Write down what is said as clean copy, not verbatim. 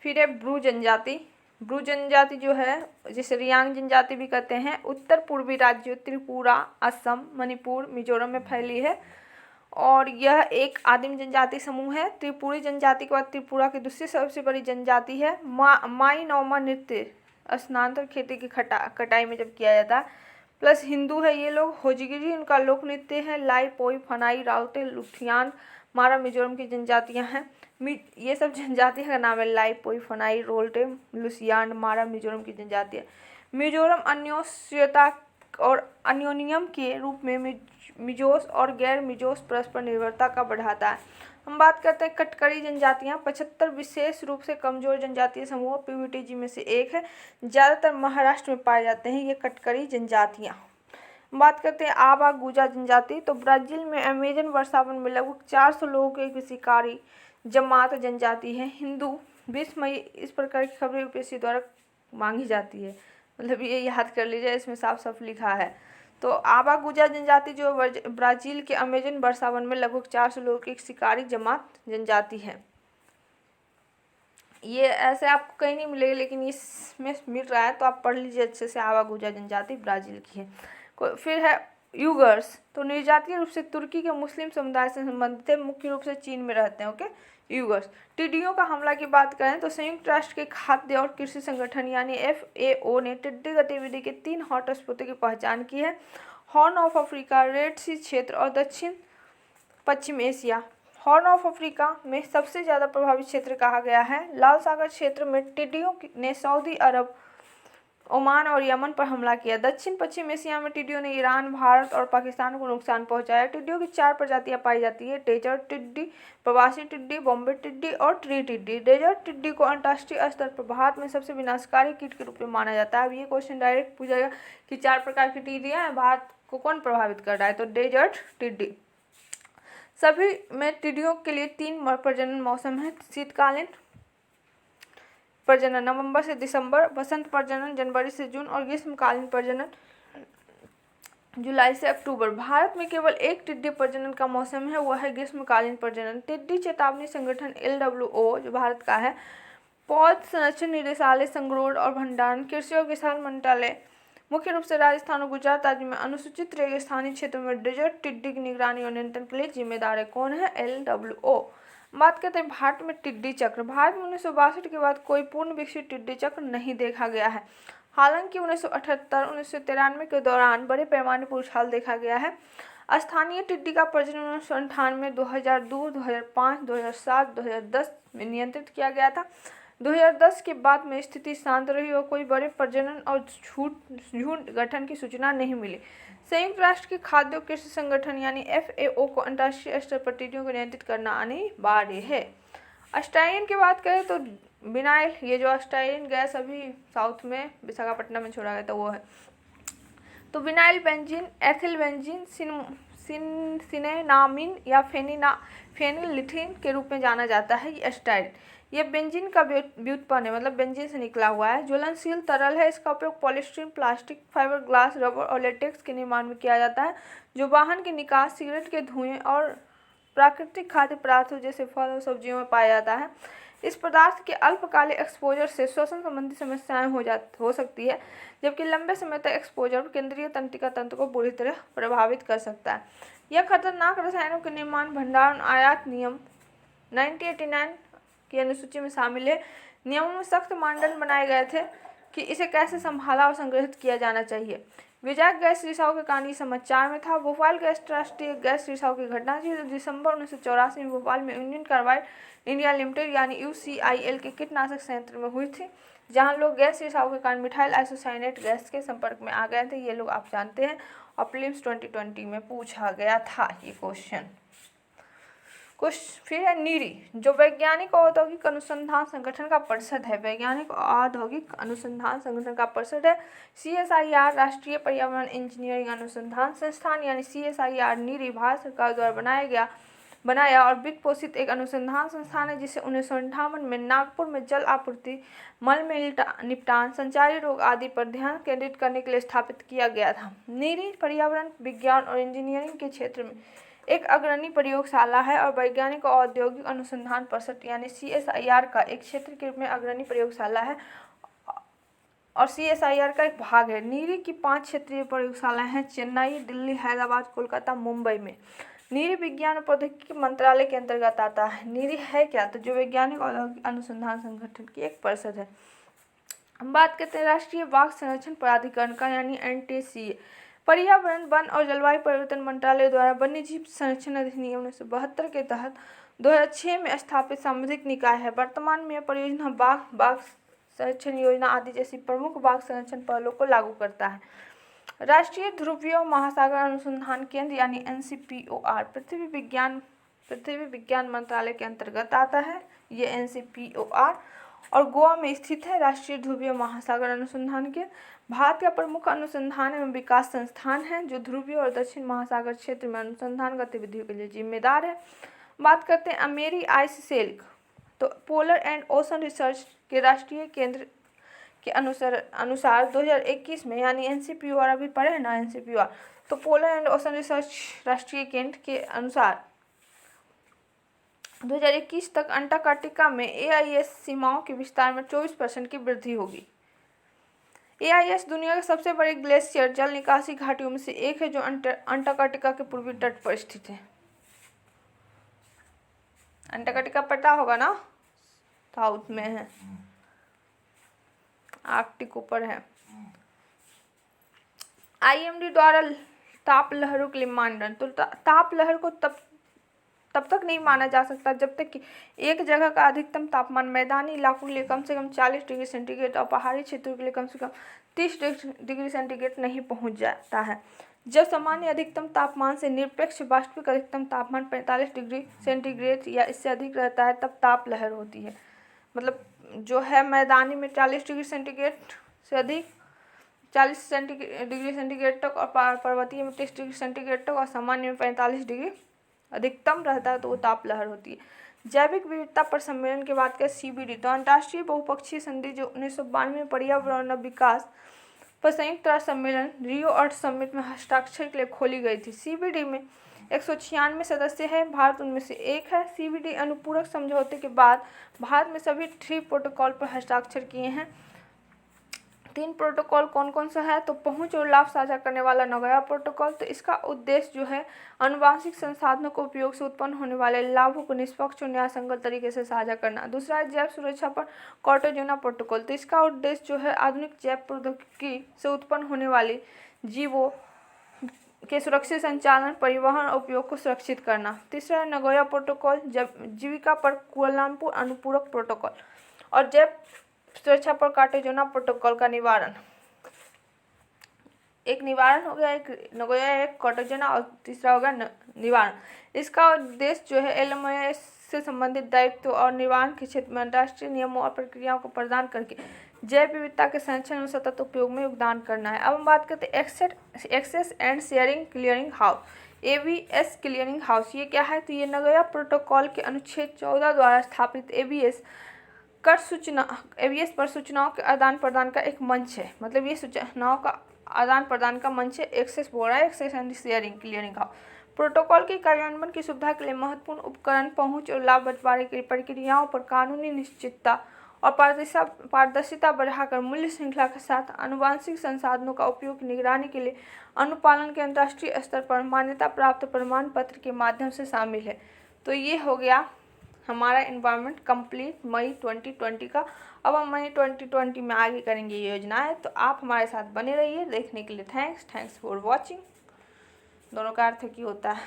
फिर है ब्रू जनजाति। ब्रू जनजाति जो है, जिसे रियांग जनजाति भी कहते हैं, उत्तर पूर्वी राज्यों त्रिपुरा, असम, मणिपुर, मिजोरम में फैली है और यह एक आदिम जनजाति समूह है। त्रिपुरी जनजाति के बाद त्रिपुरा की दूसरी सबसे बड़ी जनजाति है। माई नौमा नृत्य स्नातंत्र खेती की कटाई में जब किया जाता है। प्लस हिंदू है ये लोग। होजिगिरी उनका लोक नृत्य है। लाई, पोई, फनाई, राउते, लुथियान, मारा मिजोरम की जनजातियां हैं। ये सब जनजाति का नाम है। लाई, पोई, फनाई, रोल्टे, लुसियान, मारा मिजोरम की जनजातियां। मिजोरम अन्योन्यता और अन्योन्यम के रूप में मिजोस और गैर मिजोस परस्पर निर्भरता का बढ़ाता है। हम बात करते हैं कटकरी जनजातियां। 75 विशेष रूप से कमजोर जनजातीय समूह पीवीटीजी में से एक है। ज़्यादातर महाराष्ट्र में पाए जाते हैं ये कटकरी जनजातियां। बात करते हैं आबा गुजा जनजाति। तो ब्राज़ील में अमेजन वर्षावन में लगभग 400 लोगों की एक शिकारी जमात जनजाति है। हिंदू 20 मई इस प्रकार की खबरें यूपीएससी द्वारा मांगी जाती है, मतलब ये याद कर लीजिए, इसमें साफ साफ लिखा है। तो आबा गुजा जनजाति जो ब्राज़ील के अमेजन वर्षावन में लगभग 400 लोगों की एक शिकारी जमात जनजाति है। ये ऐसे आपको कहीं नहीं मिलेगा, लेकिन इसमें मिल रहा है तो आप पढ़ लीजिए अच्छे से। आबा गुजा जनजाति ब्राज़ील की है। फिर है यूगर्स। तो निर्जातीय रूप से तुर्की के मुस्लिम समुदाय से संबंधित है, मुख्य रूप से चीन में रहते हैं। ओके, यूगर्स। टिड्डियों का हमला की बात करें तो संयुक्त राष्ट्र के खाद्य और कृषि संगठन यानी FAO ने टिड्डी गतिविधि के 3 हॉटस्पॉटों की पहचान की है। हॉर्न ऑफ अफ्रीका, रेड सी क्षेत्र और दक्षिण पश्चिम एशिया। हॉर्न ऑफ अफ्रीका में सबसे ज़्यादा प्रभावित क्षेत्र कहा गया है। लाल सागर क्षेत्र में टिड्डियों ने सऊदी अरब, ओमान और यमन पर हमला किया। दक्षिण पश्चिम एशिया में टिड्डियों ने ईरान, भारत और पाकिस्तान को नुकसान पहुंचाया। टिड्डियों की 4 प्रजातियां पाई जाती है: डेजर्ट टिड्डी, प्रवासी टिड्डी, बॉम्बे टिड्डी और ट्री टिड्डी। डेजर्ट टिड्डी को अंतर्राष्ट्रीय स्तर पर भारत में सबसे विनाशकारी कीट के रूप में माना जाता है। अब ये क्वेश्चन डायरेक्ट पूछेगा कि 4 प्रकार की टिड्डियां हैं, भारत को कौन प्रभावित कर रहा है, तो डेजर्ट टिड्डी। सभी में टिड्डियों के लिए 3 प्रजनन मौसम है: शीतकालीन प्रजनन नवंबर से दिसंबर, वसंत प्रजनन जनवरी से जून और ग्रीष्मकालीन प्रजनन जुलाई से अक्टूबर। भारत में केवल एक टिड्डी प्रजनन का मौसम है, वह है ग्रीष्मकालीन प्रजनन। टिड्डी चेतावनी संगठन LWO जो भारत का है, पौध संरक्षण निदेशालय संगरोध और भंडारण, कृषि और किसान मंत्रालय मुख्य रूप से राजस्थान और गुजरात राज्य में अनुसूचित रेगिस्तानी क्षेत्रों में डेजर्ट टिड्डी की निगरानी और नियंत्रण के लिए जिम्मेदार है। कौन है? LWO। बात करते हैं भारत में टिड्डी चक्र। भारत में 1962 के बाद कोई पूर्ण विकसित टिड्डी चक्र नहीं देखा गया है। हालांकि 1978-1993 के दौरान बड़े पैमाने पर उछाल देखा गया है। स्थानीय टिड्डी का प्रजनन 1998, 2002, 2005, 2007, 2010 में नियंत्रित किया गया था। 2010 के बाद में स्थिति शांत रही और कोई बड़े प्रजनन और झुंड गठन की सूचना नहीं मिली। संयुक्त राष्ट्र के खाद्य और कृषि संगठन यानी FAO को अंतर्राष्ट्रीय स्तर पर टिड्डियों को नियंत्रित करना अनिवार्य है। अस्टाइन की बात करें तो विनाइल, ये जो अस्टाइन गैस अभी साउथ में विशाखापट्टनम में छोड़ा गया था वो है। तो विनाइल बेंजीन, एथिल बेंजीन, सिनेनामिन या फेनिलिथिन के रूप में जाना जाता है ये एस्टाइल। ये बेंजीन का व्युत्पन्न है, मतलब बेंजीन से निकला हुआ है। ज्वलनशील तरल है। इसका उपयोग polystyrene, plastic, fibre glass, rubber और लेटेक्स के निर्माण में किया जाता है, जो वाहन के निकास, सिगरेट के धुएं और प्राकृतिक खाद्य पदार्थों जैसे फल और सब्जियों में पाया जाता है। इस पदार्थ के अल्पकालिक एक्सपोजर से श्वसन संबंधी समस्याएं हो सकती है, जबकि लंबे समय तक एक्सपोजर केंद्रीय तंत्रिका तंत्र को बुरी तरह प्रभावित कर सकता है। यह खतरनाक रसायनों के निर्माण, भंडारण, आयात नियम 1989 की अनुसूची में शामिल है। नियमों में सख्त मानदंड बनाए गए थे कि इसे कैसे संभाला और संग्रहित किया जाना चाहिए। विजाक गैस रिसाव के कारण समाचार में था। भोपाल गैस राष्ट्रीय गैस रिसाव की घटना थी। दिसंबर 1984 में भोपाल में यूनियन कार्बाइड इंडिया लिमिटेड यानी UCIL के कीटनाशक संयंत्र में हुई थी, जहां लोग गैस रिसाव के कारण मिथाइल आइसोसाइनेट गैस के संपर्क में आ गए थे। ये लोग आप जानते हैं और प्रीलिम्स 2020 में पूछा गया था ये क्वेश्चन। फिर है नीरी, जो वैज्ञानिक औद्योगिक अनुसंधान संगठन का परिषद है। वैज्ञानिक औद्योगिक अनुसंधान संगठन का परिषद है। CSIR राष्ट्रीय पर्यावरण इंजीनियरिंग अनुसंधान संस्थान यानी CSIR नीरी भारत सरकार द्वारा बनाया और वित्त पोषित एक अनुसंधान संस्थान है, जिसे 1958 में नागपुर में जल आपूर्ति, मल में निपटान, संचारी रोग आदि पर ध्यान केंद्रित करने के लिए स्थापित किया गया था। नीरी पर्यावरण विज्ञान और इंजीनियरिंग के क्षेत्र में एक अग्रणी प्रयोगशाला है और वैज्ञानिक और औद्योगिक अनुसंधान परिषद यानी CSIR का एक क्षेत्र के रूप में अग्रणी प्रयोगशाला है और CSIR का एक भाग है। नीरी की 5 क्षेत्रीय प्रयोगशालाएं हैं, चेन्नई, दिल्ली, हैदराबाद, कोलकाता, मुंबई में। नीरी विज्ञान और प्रौद्योगिकी मंत्रालय के अंतर्गत आता है। नीरी है क्या? तो जो वैज्ञानिक और औद्योगिक अनुसंधान संगठन की एक परिषद है। हम बात करते हैं राष्ट्रीय बाघ संरक्षण प्राधिकरण का यानी NTCA। पर्यावरण, वन और जलवायु परिवर्तन मंत्रालय द्वारा वन्यजीव संरक्षण अधिनियम 1972 के तहत 2006 में स्थापित सामुदायिक निकाय है। वर्तमान में यह परियोजना बाघ संरक्षण योजना आदि जैसी प्रमुख बाघ संरक्षण पहलों को लागू करता है। राष्ट्रीय ध्रुवीय महासागर अनुसंधान केंद्र यानी NCPOR पृथ्वी विज्ञान मंत्रालय के अंतर्गत आता है। ये NCPOR और गोवा में स्थित है। राष्ट्रीय ध्रुवीय महासागर अनुसंधान केंद्र भारत का प्रमुख अनुसंधान एवं विकास संस्थान है जो ध्रुवीय और दक्षिण महासागर क्षेत्र में अनुसंधान गतिविधियों के लिए जिम्मेदार है। बात करते हैं अमेरी आइस सेल, तो पोलर एंड ओशन रिसर्च के राष्ट्रीय केंद्र के अनुसार 2021 में यानी NCPOR अभी पढ़े हैं ना NCPOR, तो पोलर एंड ओशन रिसर्च राष्ट्रीय केंद्र के अनुसार 2021 तक अंटार्कटिका में AIS सीमाओं के विस्तार में 24% की वृद्धि होगी। AIS दुनिया के सबसे बड़े ग्लेशियर जल निकासी घाटियों में से एक है जो अंटार्कटिका के पूर्वी तट पर स्थित है। अंटार्कटिका पता होगा ना, साउथ में है, आर्कटिक ऊपर है। IMD द्वारा ताप लहरों के लिए मानदंड, तो ताप लहर को तब तक नहीं माना जा सकता जब तक कि एक जगह का अधिकतम तापमान मैदानी इलाकों के लिए कम से कम 40 डिग्री सेंटीग्रेड और पहाड़ी क्षेत्रों के लिए कम से कम 30 डिग्री सेंटीग्रेड नहीं पहुंच जाता है। जब सामान्य अधिकतम तापमान से निरपेक्ष वास्तविक अधिकतम तापमान 45 डिग्री सेंटीग्रेड या इससे अधिक रहता है तब ताप लहर होती है। मतलब जो है मैदानी में 40 डिग्री सेंटीग्रेड से अधिक 40 डिग्री सेंटीग्रेड तक और पर्वतीय में 30 डिग्री सेंटीग्रेड तक और सामान्य में 45 डिग्री अधिकतम रहता है तो वो ताप लहर होती है। जैविक विविधता पर सम्मेलन की बात करें CBD, तो अंतर्राष्ट्रीय बहुपक्षीय संधि जो 1992 में पर्यावरण और विकास पर संयुक्त राष्ट्र सम्मेलन रियो अर्थ समिट में हस्ताक्षर के लिए खोली गई थी। CBD में 196 सदस्य हैं, भारत उनमें से एक है। CBD अनुपूरक समझौते के बाद भारत में सभी 3 प्रोटोकॉल पर हस्ताक्षर किए हैं। 3 प्रोटोकॉल कौन कौन सा है? तो पहुंच और लाभ साझा करने वाला नगोया प्रोटोकॉल, तो इसका उद्देश्य जो है आनुवांशिक संसाधनों के उपयोग से उत्पन्न होने वाले लाभों को निष्पक्ष और न्यायसंगत तरीके से साझा करना। दूसरा है जैव सुरक्षा पर कार्टागोना प्रोटोकॉल, तो इसका उद्देश्य जो है आधुनिक जैव प्रौद्योगिकी से उत्पन्न होने वाले जीवों के सुरक्षित संचालन, परिवहन और उपयोग को सुरक्षित करना। तीसरा है नगोया प्रोटोकॉल, जीविका पर कुआलालंपुर अनुपूरक प्रोटोकॉल और जैव सुरक्षा पर कार्टागोना प्रोटोकॉल का निवारण। एक निवारण हो गया, एक नगोया, एक कार्टागोना और तीसरा होगा निवारण। इसका उद्देश्य जो है LMIA से संबंधित दायित्व और निवारण के क्षेत्र में अंतर्राष्ट्रीय नियमों और प्रक्रियाओं को प्रदान करके जैव विविधता के संरक्षण और सतत उपयोग में योगदान करना है। अब हम बात करते हैं access and sharing clearing house, ABS clearing house. ये क्या है? तो ये नगोया प्रोटोकॉल के अनुच्छेद 14 द्वारा स्थापित ABS पर सूचनाओं के आदान प्रदान का एक मंच है। मतलब ये सूचनाओं का आदान प्रदान का मंच है। एक्सेस बोल रहा है, access and sharing clearing house. Protocol के कार्यान्वयन की सुविधा के लिए महत्वपूर्ण उपकरण, पहुंच और लाभ बंटवारे की प्रक्रियाओं पर कानूनी निश्चितता और पारदर्शिता बढ़ाकर मूल्य श्रृंखला के साथ आनुवांशिक संसाधनों का उपयोग की निगरानी के लिए अनुपालन के अंतर्राष्ट्रीय स्तर पर मान्यता प्राप्त प्रमाण पत्र के माध्यम से शामिल है। तो ये हो गया हमारा एनवायरनमेंट कंप्लीट मई 2020 का। अब हम मई 2020 में आगे करेंगे ये योजनाएं, तो आप हमारे साथ बने रहिए। देखने के लिए थैंक्स फॉर वॉचिंग। दोनों का अर्थ की होता है